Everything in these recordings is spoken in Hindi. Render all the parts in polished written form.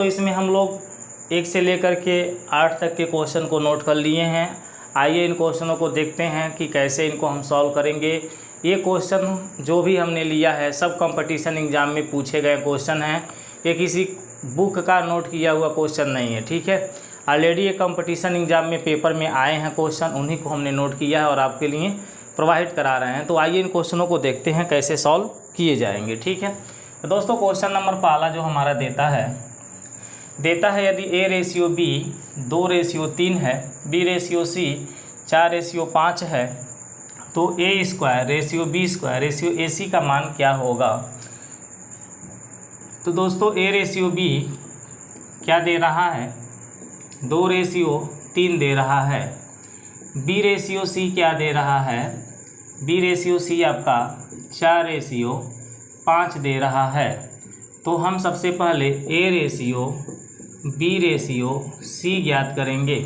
तो इसमें हम लोग 1 से लेकर के 8 तक के क्वेश्चन को नोट कर लिए हैं। आइए इन क्वेश्चनों को देखते हैं कि कैसे इनको हम सॉल्व करेंगे। ये क्वेश्चन जो भी हमने लिया है सब कंपटीशन एग्ज़ाम में पूछे गए क्वेश्चन हैं। ये किसी बुक का नोट किया हुआ क्वेश्चन नहीं है, ठीक है। ऑलरेडी ये कंपटीशन एग्ज़ाम में पेपर में आए हैं क्वेश्चन, उन्हीं को हमने नोट किया है और आपके लिए प्रोवाइड करा रहे हैं। तो आइए इन क्वेश्चनों को देखते हैं कैसे सॉल्व किए जाएंगे, ठीक है। तो दोस्तों क्वेश्चन नंबर पहला जो हमारा देता है यदि A/B 2/3 है, B/C 4/5 है, तो A²/B²/AC का मान क्या होगा। तो दोस्तों A/B क्या दे रहा है, 2/3 दे रहा है। B/C क्या दे रहा है, B/C आपका 4/5 दे रहा है। तो हम सबसे पहले A/B/C ज्ञात करेंगे,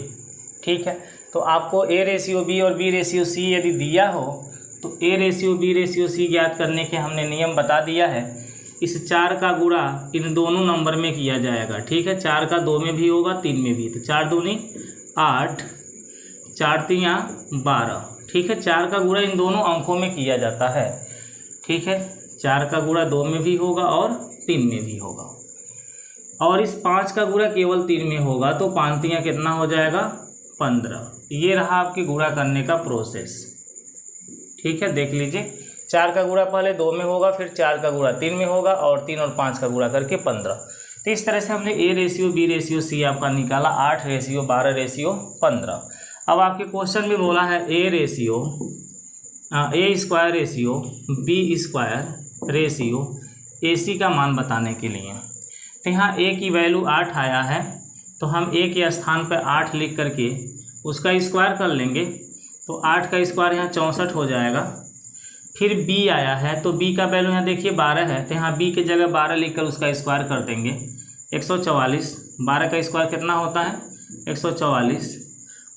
ठीक है। तो आपको A/B और B/C यदि दिया हो तो A/B/C ज्ञात करने के हमने नियम बता दिया है। इस 4 का गुणा इन दोनों नंबर में किया जाएगा, ठीक है। 4 का 2 में भी होगा, 3 में भी। तो 4 दूनी 8, 4 तियाँ 12, ठीक है। 4 का गुणा इन दोनों अंकों में किया जाता है, ठीक है। 4 का गुणा 2 में भी होगा और 3 में भी होगा। और इस 5 का गुणा केवल 3 में होगा, तो 5 तियाँ कितना हो जाएगा, 15। ये रहा आपकी गुणा करने का प्रोसेस, ठीक है। देख लीजिए, 4 का गुणा पहले 2 में होगा, फिर 4 का गुणा 3 में होगा और 3 और 5 का गुणा करके 15। तो इस तरह से हमने A/B/C आपका निकाला 8/12/15। अब आपके क्वेश्चन में बोला है A² AC का मान बताने के लिए। तो यहाँ A की वैल्यू 8 आया है, तो हम A के स्थान पर 8 लिख करके उसका स्क्वायर कर लेंगे। तो 8 का स्क्वायर यहाँ 64 हो जाएगा। फिर B आया है, तो B का वैल्यू यहाँ देखिए 12 है, तो यहाँ B की जगह 12 लिखकर उसका स्क्वायर कर देंगे, 144। 12 का स्क्वायर कितना होता है, 144।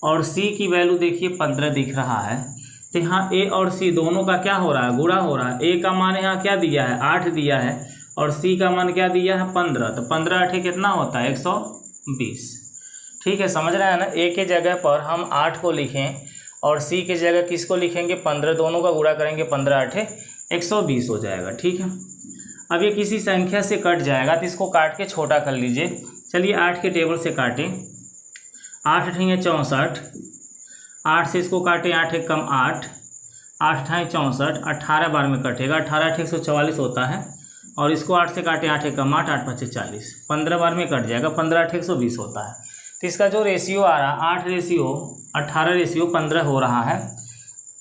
और C की वैल्यू देखिए 15 दिख रहा है। तो यहाँ A और C दोनों का क्या हो रहा है, गुणा हो रहा है। A का मान यहाँ क्या दिया है, 8 दिया है, और C का मान क्या दिया है, 15। तो 15 8 कितना होता है, 120, ठीक है। समझ रहे हैं ना। A के जगह पर हम 8 को लिखें और C के जगह किसको लिखेंगे, 15। दोनों का गुणा करेंगे, 15 8 120 हो जाएगा, ठीक है। अब ये किसी संख्या से कट जाएगा, तो इसको काट के छोटा कर लीजिए। चलिए 8 के टेबल से काटें। 8 8 64, 8 से इसको काटें, 8 1 कम 8, 8 8 64, 18 बार में कटेगा, 18 8 144 होता है। और इसको 8 से काटें, 8 1 कम 8, 8 5 40, 15 बार में कट जाएगा, 15 8 120 होता है। तो इसका जो रेशियो आ रहा, 8/18/15 हो रहा है।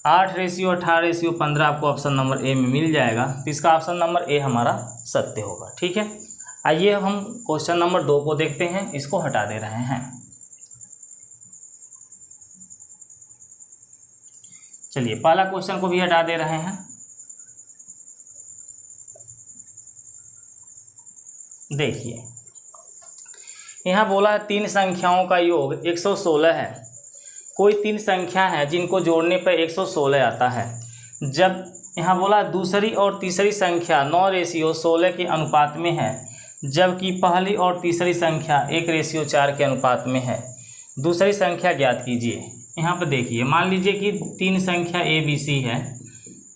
8/18/15 आपको ऑप्शन नंबर ए में मिल जाएगा। तो इसका ऑप्शन नंबर ए हमारा सत्य होगा, ठीक है। आइए हम क्वेश्चन नंबर 2 को देखते हैं। इसको हटा दे रहे हैं। चलिए पहला क्वेश्चन को भी हटा दे रहे हैं। देखिए यहाँ बोला है 3 संख्याओं का योग 116 है। कोई 3 संख्या है जिनको जोड़ने पर 116 आता है। जब यहाँ बोला दूसरी और तीसरी संख्या 9/16 के अनुपात में है, जबकि पहली और तीसरी संख्या 1/4 के अनुपात में है। दूसरी संख्या ज्ञात कीजिए। यहाँ पर देखिए, मान लीजिए कि 3 संख्या ABC है,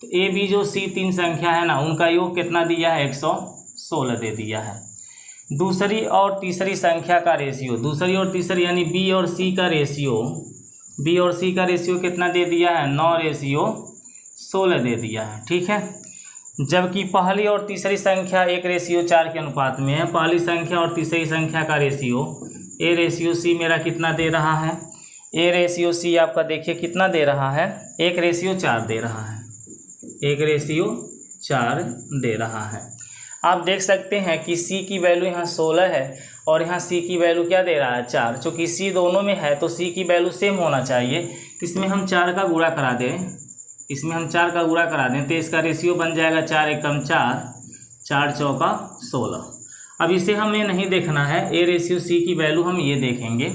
तो AB जो C 3 संख्या है ना, उनका योग कितना दिया है, 116 दे दिया है। दूसरी और तीसरी संख्या का रेशियो, दूसरी और तीसरी यानी B और C का रेशियो कितना दे दिया है, 9/16 दे दिया है, ठीक है। जबकि पहली और तीसरी संख्या 1/4 के अनुपात में है। पहली संख्या और तीसरी संख्या का रेशियो A/C मेरा कितना दे रहा है, A/C आपका देखिए कितना दे रहा है, 1/4 दे रहा है, 1/4 दे रहा है। आप देख सकते हैं कि C की वैल्यू यहाँ 16 है और यहाँ C की वैल्यू क्या दे रहा है, 4। चूँकि C दोनों में है तो C की वैल्यू सेम होना चाहिए। तो इसमें हम 4 का गुणा करा दें, तो इसका रेशियो बन जाएगा 4 1 कम 4, 4 चौका 16। अब इसे हमें नहीं देखना है, A/C की वैल्यू हम ये देखेंगे।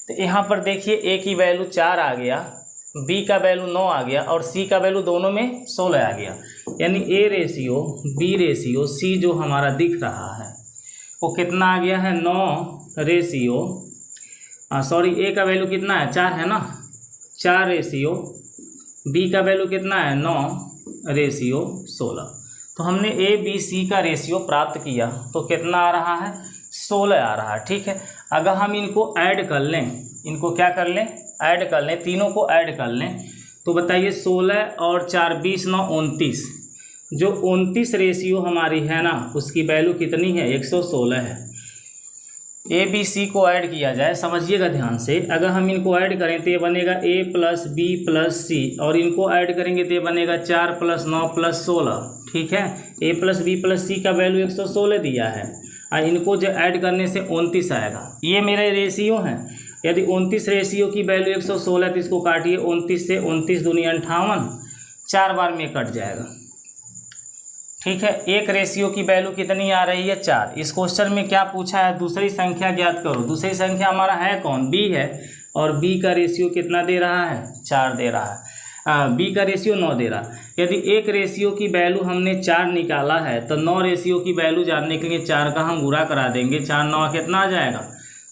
तो यहाँ पर देखिए A की वैल्यू 4 आ गया, B का वैल्यू 9 आ गया और C का वैल्यू दोनों में 16 आ गया। यानी A/B/C जो हमारा दिख रहा है वो कितना आ गया है 9 रेशियो सॉरी ए का वैल्यू कितना है 4 है ना, 4 रेशियो बी का वैल्यू कितना है 9 रेशियो 16। तो हमने ए बी सी का रेशियो प्राप्त किया तो कितना आ रहा है 16 आ रहा है। ठीक है, अगर हम इनको ऐड कर लें, इनको क्या कर लें ऐड कर लें, तीनों को ऐड कर लें तो बताइए 16 और 4 20 9 29, जो 29 रेशियो हमारी है ना उसकी वैल्यू कितनी है 116 है। ए बी सी को ऐड किया जाए, समझिएगा ध्यान से, अगर हम इनको ऐड करें तो ये बनेगा ए प्लस बी प्लस सी, और इनको ऐड करेंगे तो ये बनेगा 4 + 9 + 16। ठीक है, ए प्लस बी प्लस सी का वैल्यू 116 दिया है और इनको जो ऐड करने से 29 आएगा। ये मेरे रेशियो हैं। यदि 29 रेशियो की वैल्यू 116 तो इसको काटिए 29 से, 29 दूनी 58, 4 बार में कट जाएगा। ठीक है, एक रेशियो की वैल्यू कितनी आ रही है 4। इस क्वेश्चन में क्या पूछा है दूसरी संख्या ज्ञात करो। दूसरी संख्या हमारा है कौन बी है, और बी का रेशियो कितना दे रहा है 4 दे रहा है, बी का रेशियो 9 दे रहा है। यदि एक रेशियो की वैल्यू हमने 4 निकाला है तो 9 रेशियो की वैल्यू जानने के लिए 4 का हम गुणा करा देंगे, 4 9 कितना आ जाएगा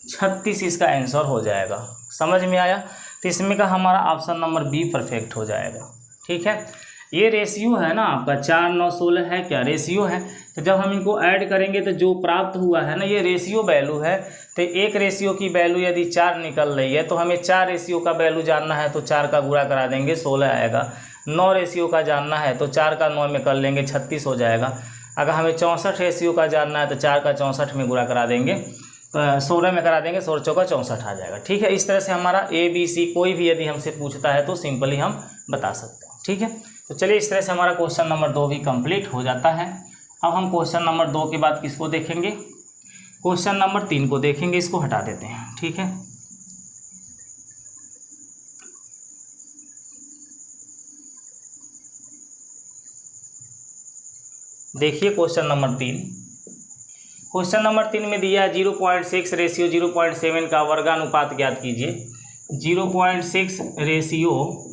36, इसका आंसर हो जाएगा। समझ में आया? तो इसमें का हमारा ऑप्शन नंबर बी परफेक्ट हो जाएगा। ठीक है, ये रेशियो है ना आपका 4 9 16 है, क्या रेशियो है। तो जब हम इनको ऐड करेंगे तो जो प्राप्त हुआ है ना ये रेशियो वैल्यू है। तो एक रेशियो की वैल्यू यदि 4 निकल रही है तो हमें 4 रेशियो का वैल्यू जानना है तो 4 का गुणा करा देंगे 16 आएगा। 9 रेशियो का जानना है तो 4 का 9 में कर लेंगे 36 हो जाएगा। अगर हमें 64 रेशियो का जानना है तो 4 का 64 में गुणा करा देंगे, 16 में करा देंगे, 16 चौका 64 आ जाएगा। ठीक है, इस तरह से हमारा ए बी सी कोई भी यदि हमसे पूछता है तो सिंपली हम बता सकते हैं। ठीक है, तो चलिए इस तरह से हमारा क्वेश्चन नंबर 2 भी कंप्लीट हो जाता है। अब हम क्वेश्चन नंबर 2 के बाद किसको देखेंगे, क्वेश्चन नंबर 3 को देखेंगे। इसको हटा देते हैं। ठीक है, देखिए क्वेश्चन नंबर 3। क्वेश्चन नंबर 3 में दिया है 0.6 रेशियो 0.7 का वर्गानुपात ज्ञात कीजिए। 0.6 रेशियो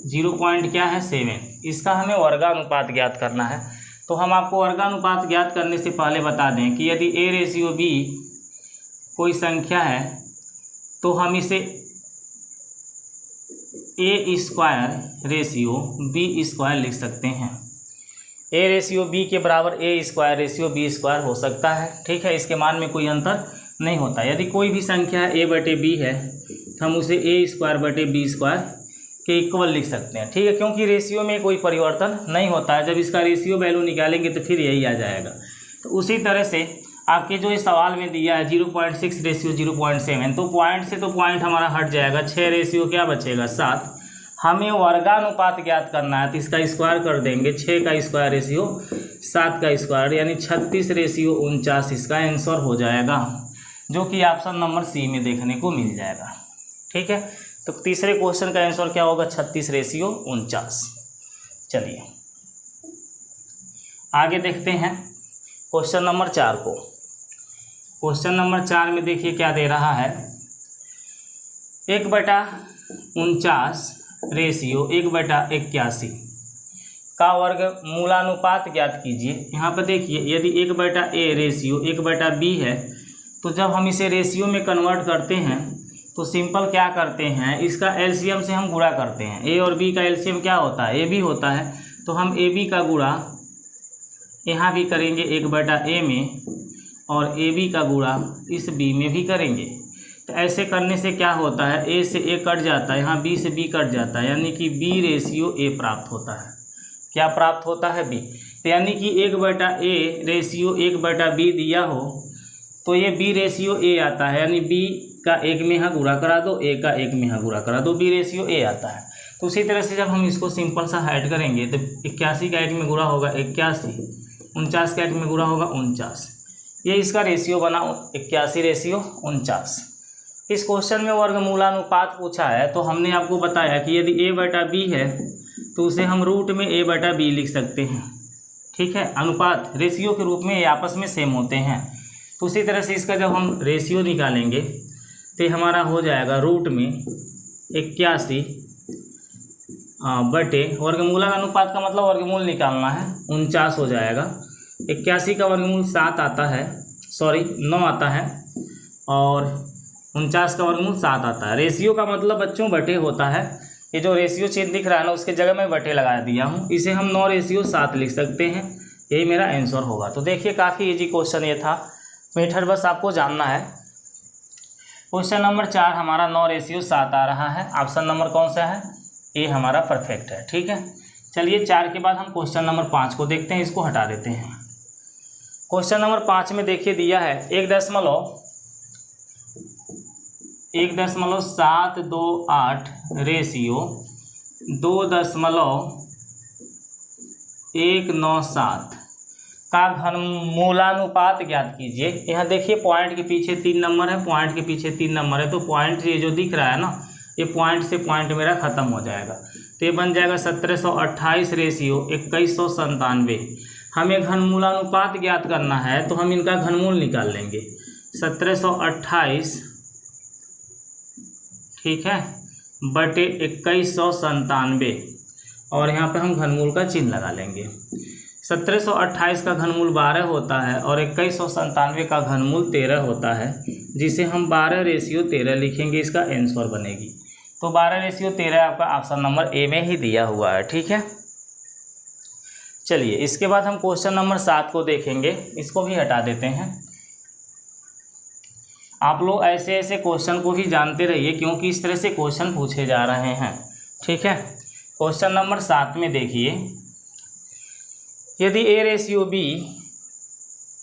0.7, इसका हमें वर्गानुपात ज्ञात करना है। तो हम आपको वर्गानुपात ज्ञात करने से पहले बता दें कि यदि ए रेशियो बी कोई संख्या है तो हम इसे ए स्क्वायर रेशियो बी स्क्वायर लिख सकते हैं। ए रेशियो बी के बराबर ए स्क्वायर रेशियो बी स्क्वायर हो सकता है। ठीक है, इसके मान में कोई अंतर नहीं होता। यदि कोई भी संख्या ए बटे बी है तो हम उसे ए स्क्वायर बटे बी स्क्वायर के इक्वल लिख सकते हैं। ठीक है, क्योंकि रेशियो में कोई परिवर्तन नहीं होता है। जब इसका रेशियो वैल्यू निकालेंगे तो फिर यही आ जाएगा। तो उसी तरह से आपके जो इस सवाल में दिया है 0.6 रेशियो 0.7, तो पॉइंट से तो पॉइंट हमारा हट जाएगा। 6 रेशियो क्या बचेगा 7। हमें वर्गानुपात ज्ञात करना है तो इसका स्क्वायर कर देंगे। 6 का स्क्वायर रेशियो 7 का स्क्वायर, यानी 36 रेशियो 49 इसका आंसर हो जाएगा, जो कि ऑप्शन नंबर सी में देखने को मिल जाएगा। ठीक है, तो तीसरे क्वेश्चन का आंसर क्या होगा 36 रेशियो 49। चलिए आगे देखते हैं क्वेश्चन नंबर 4 को। क्वेश्चन नंबर 4 में देखिए क्या दे रहा है, 1/49 रेशियो 1/81 का वर्ग मूलानुपात ज्ञात कीजिए। यहाँ पर देखिए यदि 1/a रेशियो 1/b है तो जब हम इसे रेशियो में कन्वर्ट करते हैं तो सिंपल क्या करते हैं, इसका एलसीएम से हम गुणा करते हैं। ए और बी का एलसीएम क्या होता है, ए बी होता है। तो हम ए बी का गुणा यहाँ भी करेंगे 1/a में, और ए बी का गुणा इस बी में भी करेंगे। तो ऐसे करने से क्या होता है, ए से ए कट जाता है, यहाँ बी से बी कट जाता है, यानी कि बी रेशियो ए प्राप्त होता है। क्या प्राप्त होता है बी। तो यानी कि 1/a रेशियो 1/b दिया हो तो ये बी रेशियो ए आता है, यानी बी का 1 में यहाँ गुणा करा दो, ए का 1 में यहाँ गुणा करा दो, बी रेशियो ए आता है। तो उसी तरह से जब हम इसको सिंपल सा ऐड करेंगे तो 81 का 1 में गुणा होगा 81, 49 का 1 में गुणा होगा 49। ये इसका रेशियो बना 81 रेशियो 49। इस क्वेश्चन में वर्गमूलानुपात पूछा है तो हमने आपको बताया कि यदि a/b है तो उसे हम रूट में a/b लिख सकते हैं। ठीक है, अनुपात रेशियो के रूप में ये आपस में सेम होते हैं। तो उसी तरह से इसका जब हम रेशियो निकालेंगे तो हमारा हो जाएगा रूट में 81 बटे वर्गमूलानुपात का मतलब वर्गमूल निकालना है 49 हो जाएगा। 81 का वर्गमूल 7 आता है, सॉरी 9 आता है और 49 का वर्गमूल 7 आता है। रेशियो का मतलब बच्चों बटे होता है। ये जो रेशियो चिन्ह दिख रहा है ना, उसके जगह मैं बटे लगा दिया हूँ। इसे हम 9:7 लिख सकते हैं। यही मेरा आंसर होगा। तो देखिए काफ़ी इजी क्वेश्चन ये था। मेथड बस आपको जानना है। क्वेश्चन नंबर 4 हमारा 9:7 आ रहा है। ऑप्शन नंबर कौन सा है? ए हमारा परफेक्ट है। ठीक है, चलिए 4 के बाद हम क्वेश्चन नंबर 5 को देखते हैं। इसको हटा देते हैं। क्वेश्चन नंबर 5 में देखिए दिया है 1.728 रेशियो 2.197 का घनमूलानुपात ज्ञात कीजिए। यहाँ देखिए पॉइंट के पीछे 3 नंबर है, पॉइंट के पीछे 3 नंबर है, तो पॉइंट ये जो दिख रहा है ना, ये पॉइंट से पॉइंट मेरा खत्म हो जाएगा। तो ये बन जाएगा 1728 रेशियो 2197। हमें घनमूलानुपात ज्ञात करना है तो हम इनका घनमूल निकाल लेंगे। 1728 ठीक है बटे 2197 और यहाँ पे हम घनमूल का चिन्ह लगा लेंगे। 1728 का घनमूल 12 होता है और 2197 का घनमूल 13 होता है, जिसे हम 12:13 लिखेंगे। इसका आंसर बनेगी। तो 12:13 आपका ऑप्शन नंबर ए में ही दिया हुआ है। ठीक है, चलिए इसके बाद हम क्वेश्चन नंबर 7 को देखेंगे। इसको भी हटा देते हैं। आप लोग ऐसे ऐसे क्वेश्चन को भी जानते रहिए, क्योंकि इस तरह से क्वेश्चन पूछे जा रहे हैं। ठीक है, क्वेश्चन नंबर 7 में देखिए, यदि A रेशियो B,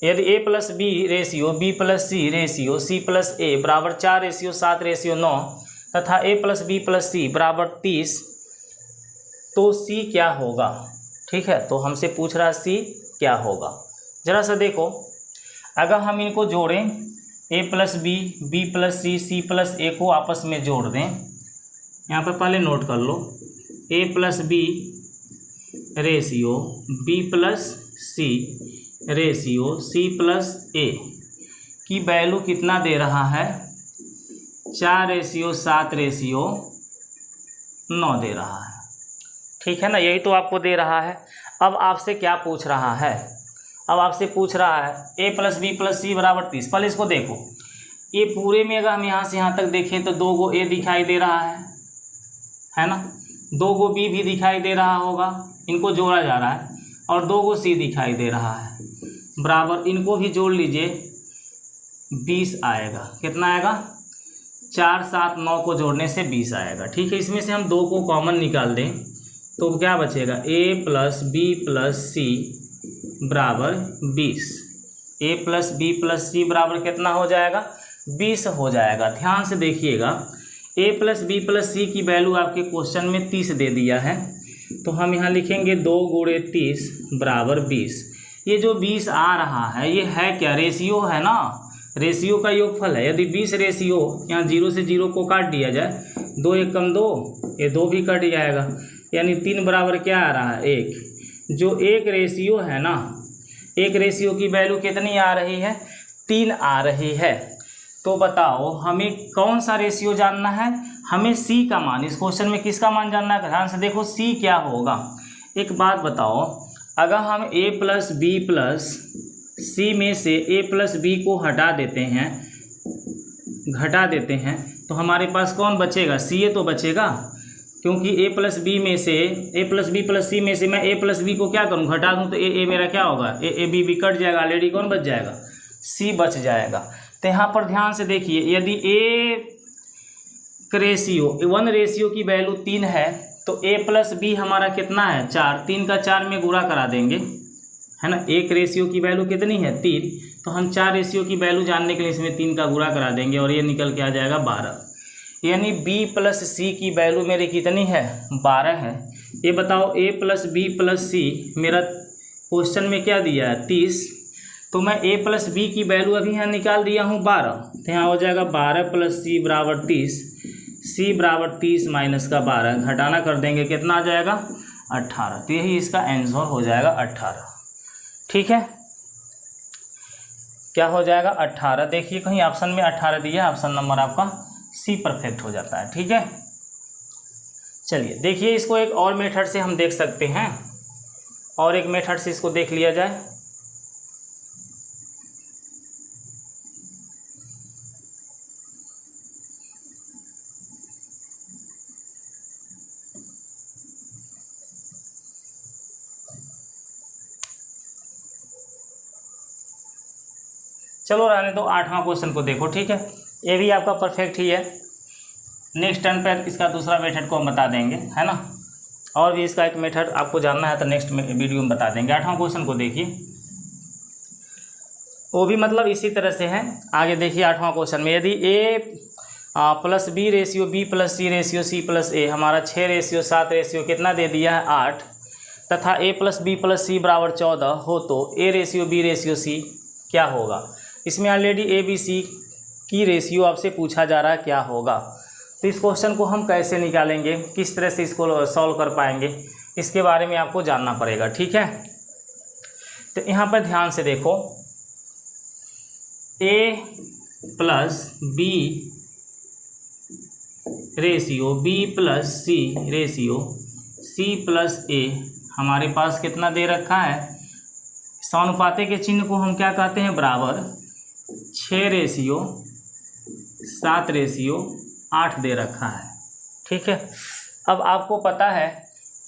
यदि A plus B ratio B plus C ratio C plus A बराबर 4:7:9 तथा A plus B plus C बराबर 30, तो C क्या होगा? ठीक है, तो हमसे पूछ रहा है C क्या होगा। जरा सा देखो, अगर हम इनको जोड़ें A plus B, B plus C, C plus A को आपस में जोड़ दें। यहाँ पर पहले नोट कर लो, A plus B ratio B plus C ratio C plus A की वैल्यू कितना दे रहा है? 4:7:9 दे रहा है। ठीक है ना, यही तो आपको दे रहा है। अब आपसे क्या पूछ रहा है? अब आपसे पूछ रहा है A plus B plus C बराबर 30। पहले इसको देखो, ये पूरे में अगर हम यहाँ से यहाँ तक देखें तो 2 गो A दिखाई दे रहा है ना, 2 गो B भी दिखाई दे रहा होगा, इनको जोड़ा जा रहा है, और 2 गो C दिखाई दे रहा है बराबर, इनको भी जोड़ लीजिए 20 आएगा। कितना आएगा? 4, 7, 9 को जोड़ने से 20 आएगा। ठीक है, इसमें से हम 2 को कॉमन निकाल दें तो क्या बचेगा? A plus B plus C बराबर 20। A plus B plus C बराबर कितना हो जाएगा? 20 हो जाएगा। ध्यान से देखिएगा, A plus B plus C की वैल्यू आपके क्वेश्चन में 30 दे दिया है, तो हम यहाँ लिखेंगे 2 × 30 बराबर 20। ये जो 20 आ रहा है ये है क्या? रेशियो है ना, रेशियो का योगफल है। यदि 20 रेशियो, यहाँ 0 से 0 को काट दिया जाए, 2 × 1 = 2, ये 2 भी कट जाएगा, यानी 3 बराबर क्या आ रहा है? 1। जो 1 रेशियो है ना, 1 रेशियो की वैल्यू कितनी आ रही है? 3 आ रही है। तो बताओ हमें कौन सा रेशियो जानना है? हमें C का मान। इस क्वेश्चन में किसका मान जानना है? ध्यान से देखो C क्या होगा। एक बात बताओ, अगर हम A plus B plus C में से A प्लस B को घटा देते हैं तो हमारे पास कौन बचेगा? C ये तो बचेगा, क्योंकि A प्लस B में से, A plus B plus C में से मैं A प्लस B को क्या करूँ? घटा दूँ तो A मेरा क्या होगा? A B B कट जाएगा, ऑलरेडी कौन बच जाएगा? C बच जाएगा। तो यहाँ पर ध्यान से देखिए, यदि A रेशियो 1 रेशियो की वैल्यू 3 है तो A प्लस B हमारा कितना है? 4। 3 का 4 में गुणा करा देंगे, है ना। 1 रेशियो की वैल्यू कितनी है? 3। तो हम 4 रेशियो की वैल्यू जानने के लिए इसमें 3 का गुणा करा देंगे और ये निकल के आ जाएगा 12। यानी B प्लस C की वैल्यू मेरी कितनी है? 12 है। ये बताओ A plus B plus C मेरा क्वेश्चन में क्या दिया है? 30। तो मैं A प्लस B की वैल्यू अभी यहाँ निकाल दिया हूँ 12, तो यहाँ हो जाएगा 12 प्लस C बराबर 30। C बराबर 30 माइनस का 12, घटाना कर देंगे, कितना आ जाएगा? 18। तो यही इसका आंसर हो जाएगा 18। ठीक है, क्या हो जाएगा? 18। देखिए कहीं ऑप्शन में 18 दिया, ऑप्शन नंबर आपका C परफेक्ट हो जाता है। ठीक है, चलिए देखिए इसको एक और मेथड से हम देख सकते हैं, और एक मेथड से इसको देख लिया जाए। चलो रहने दो, 8वां क्वेश्चन को देखो, ठीक है। ये भी आपका परफेक्ट ही है। नेक्स्ट टर्न पर इसका दूसरा मेथड को हम बता देंगे, है ना। और भी इसका एक मेथड आपको जानना है तो नेक्स्ट वीडियो में बता देंगे। 8वां क्वेश्चन को देखिए, वो भी मतलब इसी तरह से है। आगे देखिए 8वां क्वेश्चन में, यदि A plus B ratio B plus C ratio C plus A हमारा 6 रेशियो 7 रेशियो कितना दे दिया है 8, तथा A plus B plus C बराबर 14 हो तो A ratio B ratio C क्या होगा। इसमें ऑलरेडी ए बी सी की रेशियो आपसे पूछा जा रहा है क्या होगा। तो इस क्वेश्चन को हम कैसे निकालेंगे, किस तरह से इसको सॉल्व कर पाएंगे, इसके बारे में आपको जानना पड़ेगा, ठीक है। तो यहाँ पर ध्यान से देखो, A plus B ratio B plus C ratio C plus A हमारे पास कितना दे रखा है। समानुपाते के चिन्ह को हम क्या कहते हैं, बराबर 6 रेशियो 7 रेशियो 8 दे रखा है, ठीक है। अब आपको पता है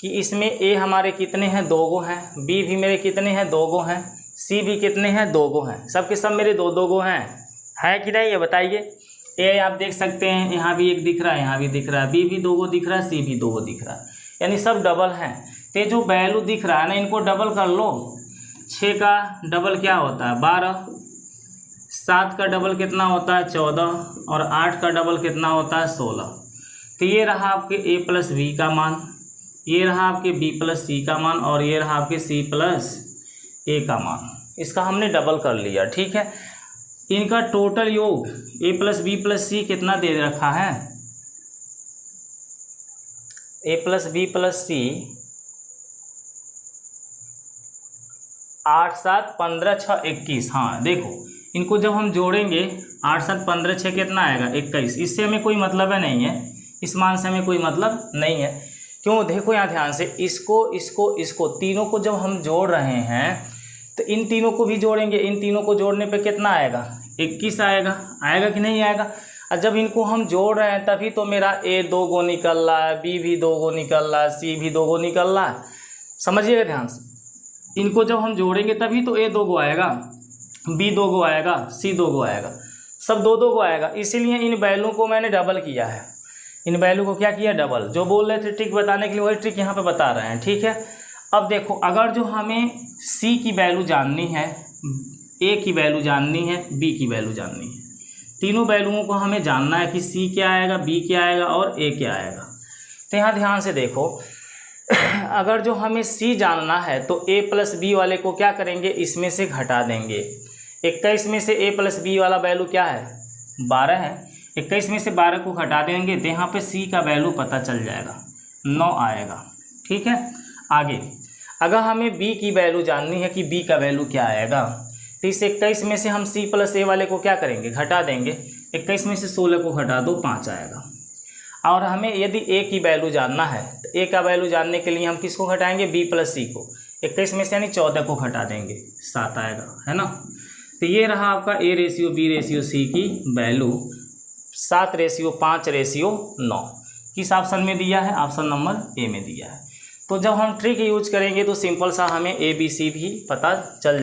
कि इसमें ए हमारे कितने हैं, 2 गो हैं, बी भी मेरे कितने हैं, 2 गो हैं, सी भी कितने हैं, 2 गो हैं, सब के सब मेरे 2 गो हैं, है कि नहीं, ये बताइए। ए आप देख सकते हैं, यहाँ भी एक दिख रहा है, यहाँ भी दिख रहा है, बी भी 2 गो दिख रहा है, सी भी 2 गो दिख रहा है, यानी सब डबल हैं। तो जो वैल्यू दिख रहा है ना, इनको डबल कर लो। 6 का डबल क्या होता है 12, 7 का डबल कितना होता है 14, और 8 का डबल कितना होता है 16। तो ये रहा आपके ए प्लस बी का मान, ये रहा आपके बी प्लस सी का मान, और ये रहा आपके सी प्लस ए का मान। इसका हमने डबल कर लिया, ठीक है। इनका टोटल योग ए प्लस बी प्लस सी कितना दे रखा है, ए प्लस बी प्लस सी 8 7 15 6 21। हाँ देखो, इनको जब हम जोड़ेंगे 8 7 15 6 कितना आएगा 21। इससे हमें कोई मतलब है नहीं है, इस मान से हमें कोई मतलब नहीं है। क्यों, देखो यहाँ ध्यान से, इसको तीनों को जब हम जोड़ रहे हैं तो इन तीनों को भी जोड़ेंगे, इन तीनों को जोड़ने पे कितना आएगा 21 आएगा, आएगा कि नहीं आएगा। और जब इनको हम जोड़ रहे हैं तभी तो मेरा ए 2 गो निकल रहा है, बी भी 2 गो निकल रहा है, सी भी 2 गो निकल रहा है। समझिएगा ध्यान से, इनको जब हम जोड़ेंगे तभी तो ए 2 गो आएगा, बी 2 गो आएगा, सी 2 गो आएगा, सब 2 2 गो आएगा। इसीलिए इन वैल्यू को मैंने डबल किया है, इन वैल्यू को क्या किया, डबल। जो बोल रहे थे ट्रिक बताने के लिए वही ट्रिक यहाँ पे बता रहे हैं, ठीक है। अब देखो, अगर जो हमें सी की वैल्यू जाननी है, ए की वैल्यू जाननी है, बी की वैल्यू जाननी है, तीनों वैल्यूओं को हमें जानना है कि सी क्या आएगा, बी क्या आएगा और ए क्या आएगा। तो यहाँ ध्यान से देखो, अगर जो हमें सी जानना है तो ए प्लस बी वाले को क्या करेंगे, इसमें से घटा देंगे। 21 में से ए प्लस बी वाला वैल्यू क्या है 12 है, 21 में से 12 को घटा देंगे तो यहाँ पे सी का वैल्यू पता चल जाएगा, 9 आएगा, ठीक है। आगे अगर हमें बी की वैल्यू जाननी है कि बी का वैल्यू क्या आएगा, तो इस 21 में से हम सी प्लस ए वाले को क्या करेंगे, घटा देंगे। 21 में से 16 को घटा दो, 5 आएगा। और हमें यदि ए की वैल्यू जानना है तो ए का वैल्यू जानने के लिए हम किसको घटाएंगे, बी प्लस सी को। 21 में से यानी 14 को घटा देंगे, 7 आएगा, है ना। तो ये रहा आपका A ratio B ratio C की वैल्यू 7 रेशियो 5 रेशियो 9। किस ऑप्शन में दिया है, ऑप्शन नंबर ए में दिया है। तो जब हम ट्रिक यूज करेंगे तो सिंपल सा हमें ए बी सी भी पता चल